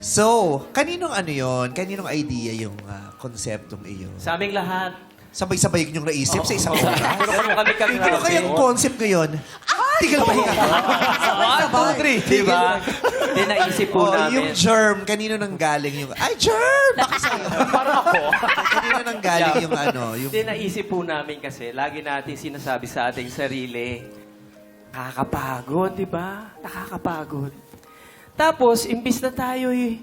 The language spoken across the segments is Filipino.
So, kaninong ano yon? Kaninong idea yung konseptong iyon? Sa aming lahat. Sabay-sabay yung naisip sa isang oras? Puro kami Ano kaya ang concept ngayon? Tigal pa higa. 1, 2, 3. Diba? Hindi naisip po namin. Yung germ, kanino nang galing yung... Ay, germ! Baka sa'yo. Parang ako. Kanino nang galing yung ano? Yung... Hindi naisip po namin kasi lagi natin sinasabi sa ating sarili, nakakapagod, di ba? Nakakapagod. Tapos, imbis na tayo'y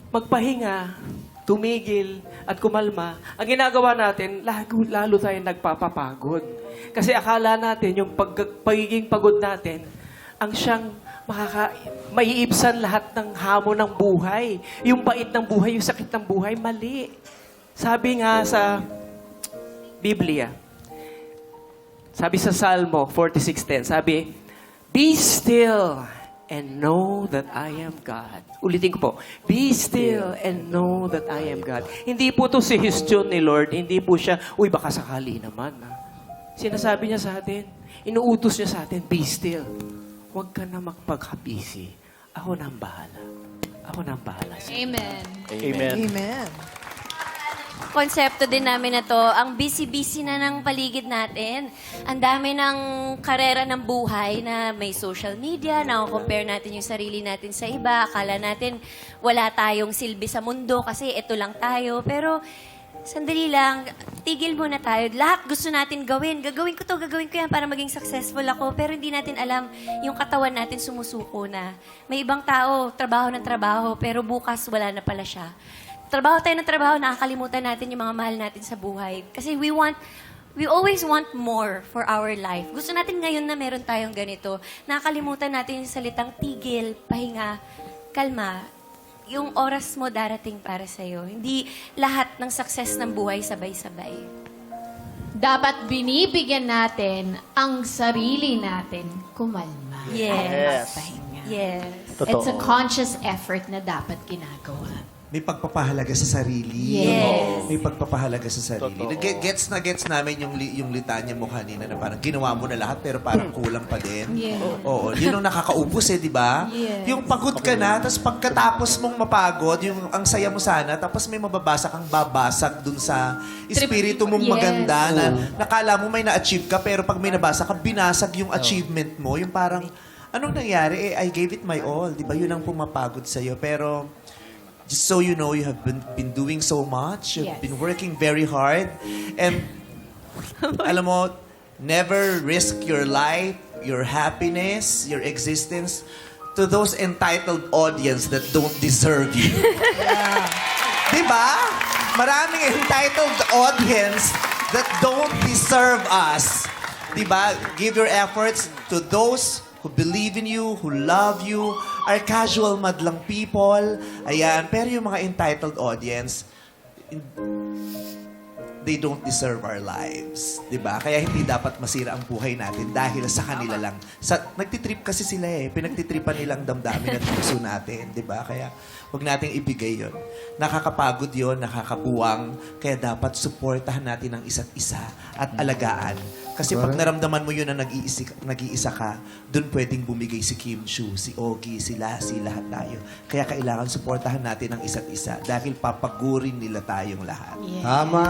magpahinga, tumigil, at kumalma, ang ginagawa natin, lalo tayong nagpapapagod. Kasi akala natin, yung pagiging pagod natin, ang siyang maiibsan lahat ng hamon ng buhay. Yung bait ng buhay, yung sakit ng buhay, mali. Sabi nga sa Biblia, sabi sa Salmo 46:10, sabi, "Be still and know that I am God." Ulitin ko po, "Be still and know that I am God." Hindi po to suggestion ni Lord, hindi po siya, "Uy, baka sakali naman." Sinasabi niya sa atin, inuutos niya sa atin, "Be still." Huwag ka na magpaghabisi. Ako na ang bahala. Ako na ang bahala sa'yo. Amen. Amen. Amen. Konsepto din namin na to, ang busy-busy na ng paligid natin. Ang dami ng karera ng buhay na may social media, na-compare natin yung sarili natin sa iba. Akala natin wala tayong silbi sa mundo kasi ito lang tayo. Pero sandali lang, tigil muna tayo. Lahat gusto natin gawin. Gagawin ko yan para maging successful ako. Pero hindi natin alam, yung katawan natin sumusuko na. May ibang tao, trabaho ng trabaho, pero bukas wala na pala siya. Trabaho tayo ng trabaho, nakakalimutan natin yung mga mahal natin sa buhay. Kasi we always want more for our life. Gusto natin ngayon na meron tayong ganito. Nakakalimutan natin yung salitang tigil, pahinga, kalma. Yung oras mo darating para sa'yo. Hindi lahat ng success ng buhay sabay-sabay. Dapat binibigyan natin ang sarili natin kumalma. Yes. Pahinga. Yes. It's a conscious effort na dapat ginagawa. May pagpapahalaga sa sarili. Yes. May pagpapahalaga sa sarili. Gets namin yung litanya mo kanina na parang ginawa mo na lahat pero parang kulang pa din. Yeah. Oo. Yun ang nakakaupos di ba? Yes. Yung pagod ka na, tapos pagkatapos mong mapagod, yung ang saya mo sana, tapos may mababasa kang babasag dun sa espiritu mong Yes. maganda na nakala mo may na-achieve ka pero pag may nabasa ka, binasag yung achievement mo. Yung parang, anong nangyari? I gave it my all. Di ba? Yun ang pumapagod sa'yo. Pero, just so you know, you have been doing so much. You've Yes. been working very hard. And, alam mo, never risk your life, your happiness, your existence to those entitled audience that don't deserve you. Diba? Maraming entitled audience that don't deserve us. Diba? Give your efforts to those who believe in you, who love you, are casual madlang people. Ayan. Pero yung mga entitled audience, they don't deserve our lives. Diba? Kaya hindi dapat masira ang buhay natin dahil sa kanila lang. Nagtitrip kasi sila eh. Pinagtitripan nilang damdamin at puso natin. Diba? Kaya huwag nating ibigay yon. Nakakapagod yon, nakakabuwang. Kaya dapat suportahan natin ang isa't isa at alagaan. Kasi pag naramdaman mo yun na nag-iisa ka, doon pwedeng bumigay si Kim Chiu, si Ogie, si Lassie, lahat tayo. Kaya kailangan suportahan natin ang isa't isa dahil papagurin nila tayong lahat. Yes. Tama.